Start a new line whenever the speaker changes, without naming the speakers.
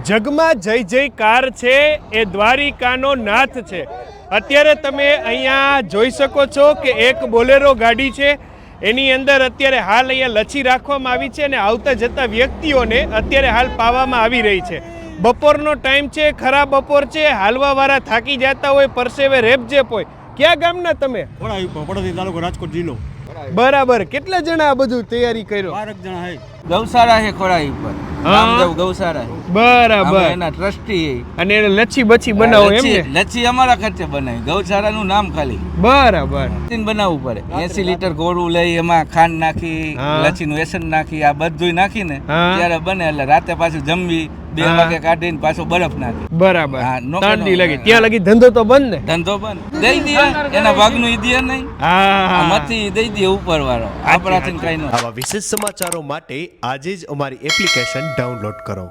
જગમાં જય જયકાર છે એ દ્વારિકાનો નાથ છે। અત્યારે તમે અહીંયા જોઈ શકો છો કે એક બોલેરો ગાડી છે, એની અંદર અત્યારે હાલ અહીંયા લચ્છી રાખવામાં આવી છે અને આવતા જતા વ્યક્તિઓને અત્યારે હાલ પાવામાં આવી રહી છે। બપોરનો ટાઈમ છે, ખરા બપોર છે, હાલવાવાળા થાકી જતા હોય, પરસેવે રેપઝેપ હોય। ક્યાં ગામના તમે?
પડોશી તાલુકો રાજકોટ જિલ્લો।
બરાબર, કેટલા જણા આ બધું તૈયારી કર્યો?
12 જણા હે।
ગૌશાળા છે ખોરાઈ ઉપર, રામદેવ ગૌશાળા છે।
બરાબર,
એના ટ્રસ્ટી
અને એને લચ્છી બચ્છી બનાવો એમ ને?
લચ્છી અમારા ખર્ચે બનાવી, ગૌશાળાનું નામ ખાલી।
બરાબર,
બનાવવું પડે, 80 લીટર ગોળું લઈ એમાં ખાંડ નાખી, લચ્છીનું એસન નાખી, આ બધું નાખીને ત્યારે બને, એટલે રાતે પાછું જમવી, 2 વાગે કાઢીને પાછો બરફ નાખી।
બરાબર, ઠંડી લાગી ત્યાં લગી ધંધો તો બંધ ને?
ધંધો બંધ, દઈ દે એના ભાગનું ઈ દે નહીં, મથી દઈ દે ઉપર વાળો, આપણાથી કઈ ન।
આવા વિશેષ સમાચારો માટે આજે જ અમારી એપ્લિકેશન ડાઉનલોડ કરો।